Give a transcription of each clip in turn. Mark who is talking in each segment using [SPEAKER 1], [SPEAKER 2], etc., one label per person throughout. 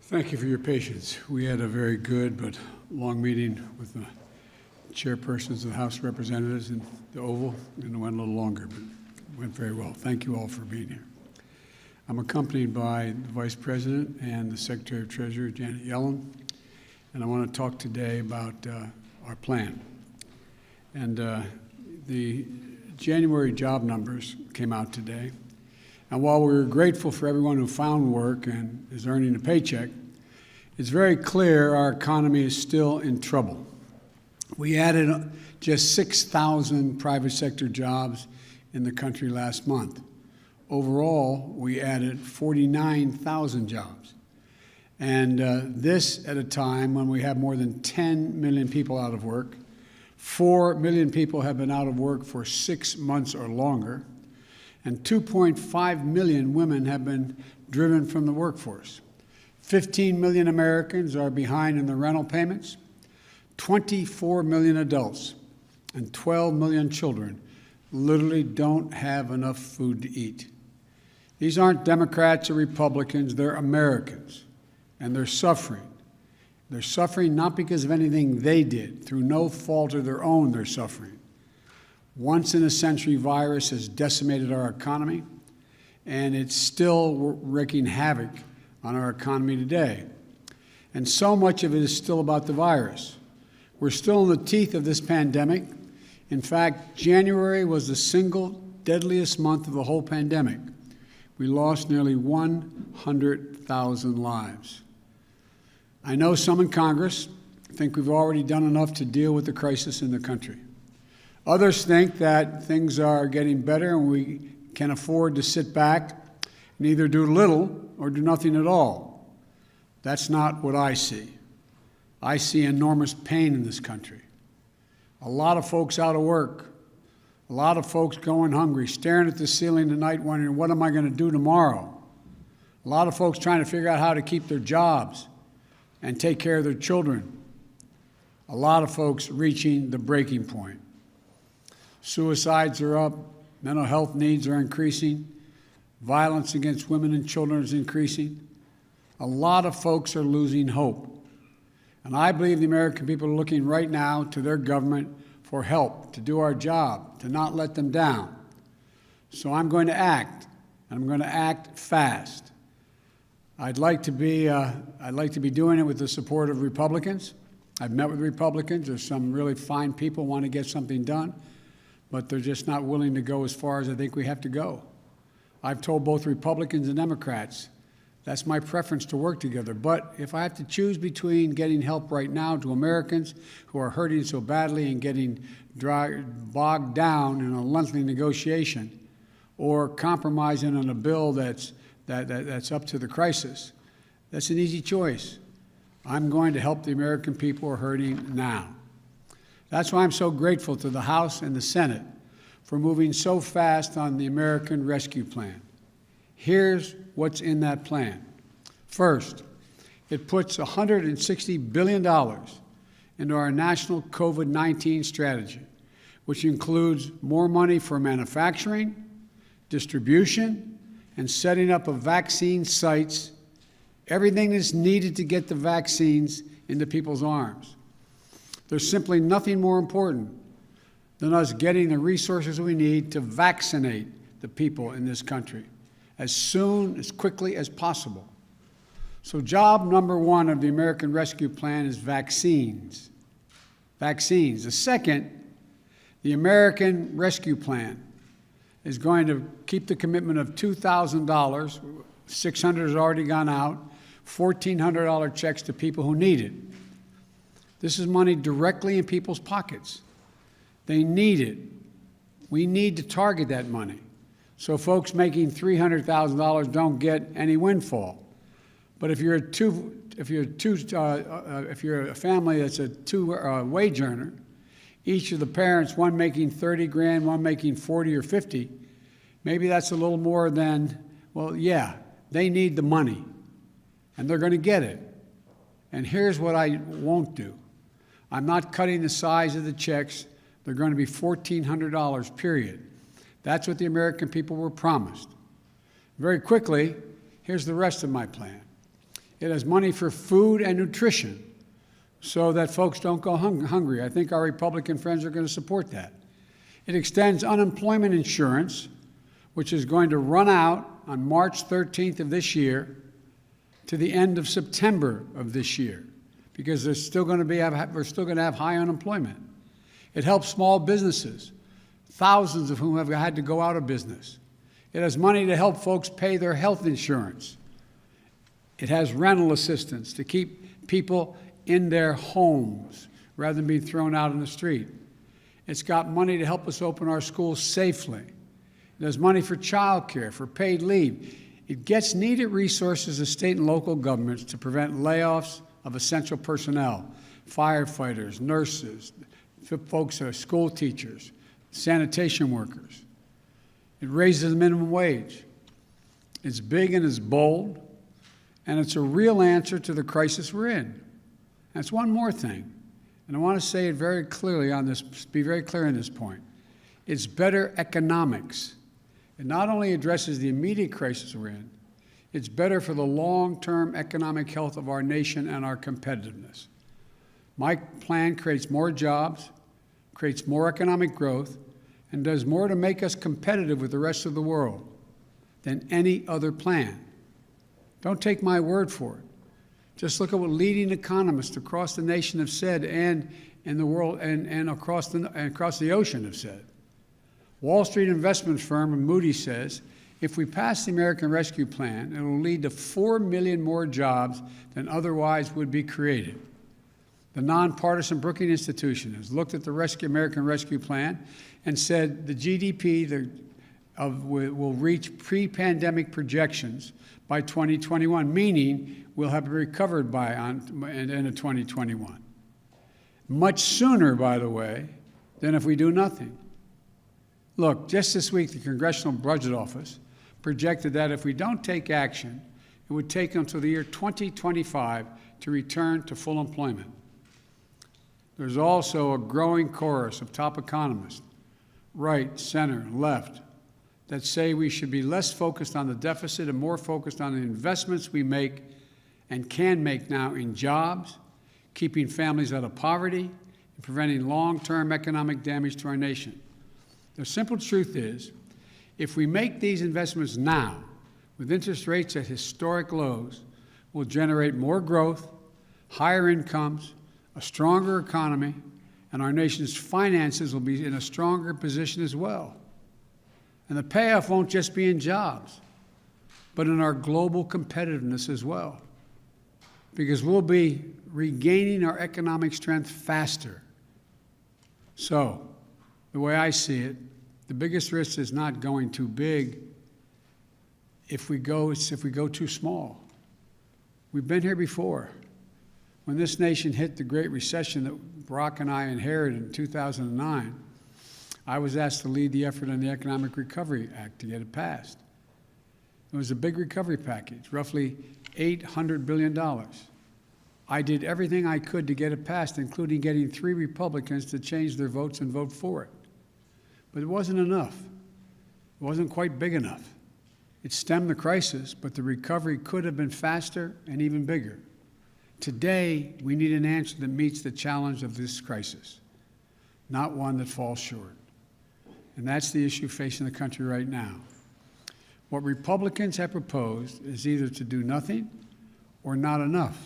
[SPEAKER 1] Thank you for your patience. We had a very good but long meeting with the chairpersons of the House of Representatives in the Oval, and it went a little longer, but it went very well. Thank you all for being here. I'm accompanied by the Vice President and the Secretary of Treasury, Janet Yellen, and I want to talk today about our plan. And the January job numbers came out today. And while we're grateful for everyone who found work and is earning a paycheck, it's very clear our economy is still in trouble. We added just 6,000 private sector jobs in the country last month. Overall, we added 49,000 jobs. And this at a time when we have more than 10 million people out of work. 4 million people have been out of work for 6 months or longer. And 2.5 million women have been driven from the workforce. 15 million Americans are behind in the rental payments. 24 million adults and 12 million children literally don't have enough food to eat. These aren't Democrats or Republicans, they're Americans, and they're suffering. They're suffering not because of anything they did. Through no fault of their own, they're suffering. Once-in-a-century virus has decimated our economy, and it's still wreaking havoc on our economy today. And so much of it is still about the virus. We're still in the teeth of this pandemic. In fact, January was the single deadliest month of the whole pandemic. We lost nearly 100,000 lives. I know some in Congress think we've already done enough to deal with the crisis in the country. Others think that things are getting better and we can afford to sit back and either do little or do nothing at all. That's not what I see. I see enormous pain in this country. A lot of folks out of work, a lot of folks going hungry, staring at the ceiling tonight wondering, what am I going to do tomorrow? A lot of folks trying to figure out how to keep their jobs and take care of their children. A lot of folks reaching the breaking point. Suicides are up, mental health needs are increasing, violence against women and children is increasing. A lot of folks are losing hope. And I believe the American people are looking right now to their government for help, to do our job, to not let them down. So I'm going to act, and I'm going to act fast. I'd like to be doing it with the support of Republicans. I've met with Republicans. There's some really fine people who want to get something done, but they're just not willing to go as far as I think we have to go. I've told both Republicans and Democrats that's my preference to work together. But if I have to choose between getting help right now to Americans who are hurting so badly and getting bogged down in a lengthy negotiation, or compromising on a bill that's up to the crisis, that's an easy choice. I'm going to help the American people who are hurting now. That's why I'm so grateful to the House and the Senate for moving so fast on the American Rescue Plan. Here's what's in that plan. First, it puts $160 billion into our national COVID-19 strategy, which includes more money for manufacturing, distribution, and setting up of vaccine sites, everything that's needed to get the vaccines into people's arms. There's simply nothing more important than us getting the resources we need to vaccinate the people in this country as soon, as quickly as possible. So job number one of the American Rescue Plan is vaccines. Vaccines. The second, the American Rescue Plan is going to keep the commitment of $2,000, $600 has already gone out, $1,400 checks to people who need it. This is money directly in people's pockets. They need it. We need to target that money, so folks making $300,000 don't get any windfall. But if you're a family that's a wage earner, each of the parents, one making 30 grand, one making 40 or 50, maybe that's a little more than, well, yeah, they need the money, and they're going to get it. And here's what I won't do. I'm not cutting the size of the checks. They're going to be $1,400, period. That's what the American people were promised. Very quickly, here's the rest of my plan. It has money for food and nutrition so that folks don't go hungry. I think our Republican friends are going to support that. It extends unemployment insurance, which is going to run out on March 13th of this year to the end of September of this year, because we're still going to have high unemployment. It helps small businesses, thousands of whom have had to go out of business. It has money to help folks pay their health insurance. It has rental assistance to keep people in their homes rather than being thrown out in the street. It's got money to help us open our schools safely. It has money for child care, for paid leave. It gets needed resources of state and local governments to prevent layoffs of essential personnel, firefighters, nurses, folks who are school teachers, sanitation workers. It raises the minimum wage. It's big and it's bold, and it's a real answer to the crisis we're in. That's one more thing, and I want to say it very clearly on this, be very clear on this point. It's better economics. It not only addresses the immediate crisis we're in, it's better for the long-term economic health of our nation and our competitiveness. My plan creates more jobs, creates more economic growth, and does more to make us competitive with the rest of the world than any other plan. Don't take my word for it. Just look at what leading economists across the nation have said and in the world and across the ocean have said. Wall Street investment firm Moody's says, if we pass the American Rescue Plan, it will lead to 4 million more jobs than otherwise would be created. The nonpartisan Brookings Institution has looked at the American Rescue Plan and said the GDP will reach pre-pandemic projections by 2021, meaning we'll have recovered by end of 2021. Much sooner, by the way, than if we do nothing. Look, just this week, the Congressional Budget Office projected that if we don't take action, it would take until the year 2025 to return to full employment. There's also a growing chorus of top economists, right, center, left, that say we should be less focused on the deficit and more focused on the investments we make and can make now in jobs, keeping families out of poverty, and preventing long-term economic damage to our nation. The simple truth is, if we make these investments now, with interest rates at historic lows, we'll generate more growth, higher incomes, a stronger economy, and our nation's finances will be in a stronger position as well. And the payoff won't just be in jobs, but in our global competitiveness as well, because we'll be regaining our economic strength faster. So, the way I see it, the biggest risk is not going too big if we go too small. We've been here before. When this nation hit the Great Recession that Barack and I inherited in 2009, I was asked to lead the effort on the Economic Recovery Act to get it passed. It was a big recovery package, roughly $800 billion. I did everything I could to get it passed, including getting 3 Republicans to change their votes and vote for it. But it wasn't enough. It wasn't quite big enough. It stemmed the crisis, but the recovery could have been faster and even bigger. Today, we need an answer that meets the challenge of this crisis, not one that falls short. And that's the issue facing the country right now. What Republicans have proposed is either to do nothing or not enough.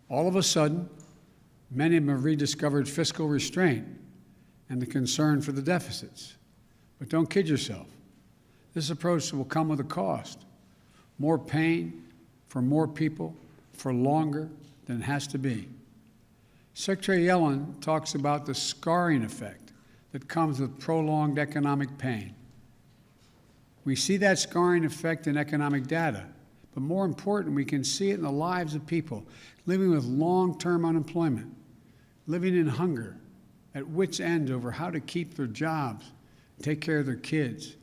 [SPEAKER 1] All of a sudden, many of them have rediscovered fiscal restraint and the concern for the deficits. But don't kid yourself. This approach will come with a cost. More pain for more people for longer than it has to be. Secretary Yellen talks about the scarring effect that comes with prolonged economic pain. We see that scarring effect in economic data, but more important, we can see it in the lives of people living with long-term unemployment, living in hunger, at wit's end over how to keep their jobs, take care of their kids.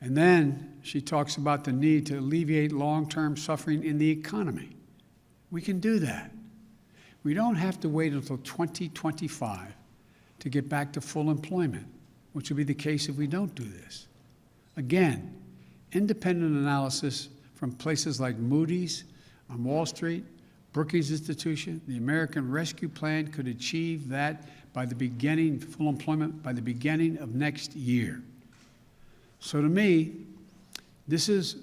[SPEAKER 1] And then she talks about the need to alleviate long-term suffering in the economy. We can do that. We don't have to wait until 2025 to get back to full employment, which will be the case if we don't do this. Again, independent analysis from places like Moody's, on Wall Street, Brookings Institution, the American Rescue Plan could achieve that by the beginning, full employment by the beginning of next year. So to me, this is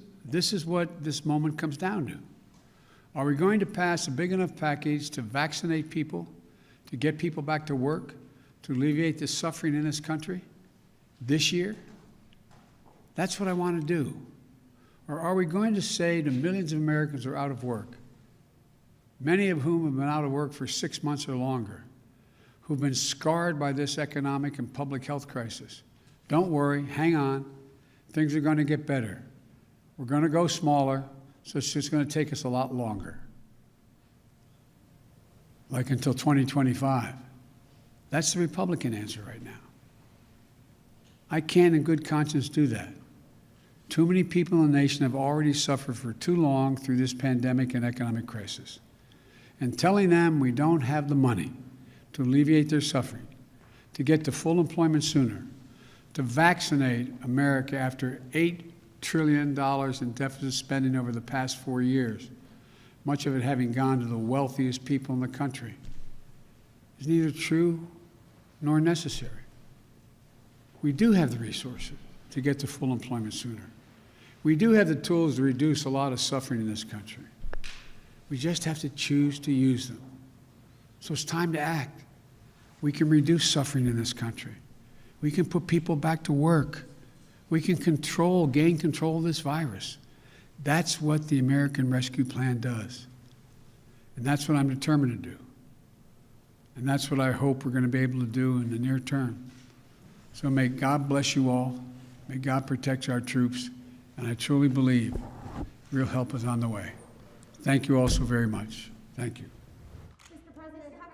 [SPEAKER 1] what this moment comes down to. Are we going to pass a big enough package to vaccinate people, to get people back to work, to alleviate the suffering in this country this year? That's what I want to do. Or are we going to say to millions of Americans who are out of work, many of whom have been out of work for 6 months or longer, who've been scarred by this economic and public health crisis, don't worry, hang on, things are going to get better. We're going to go smaller, so it's just going to take us a lot longer, like until 2025. That's the Republican answer right now. I can't in good conscience do that. Too many people in the nation have already suffered for too long through this pandemic and economic crisis. And telling them we don't have the money to alleviate their suffering, to get to full employment sooner, to vaccinate America after $8 trillion in deficit spending over the past 4 years, much of it having gone to the wealthiest people in the country, is neither true nor necessary. We do have the resources to get to full employment sooner. We do have the tools to reduce a lot of suffering in this country. We just have to choose to use them. So it's time to act. We can reduce suffering in this country. We can put people back to work. We can gain control of this virus. That's what the American Rescue Plan does. And that's what I'm determined to do. And that's what I hope we're going to be able to do in the near term. So may God bless you all. May God protect our troops. And I truly believe real help is on the way. Thank you all so very much. Thank you.
[SPEAKER 2] Mr. President, how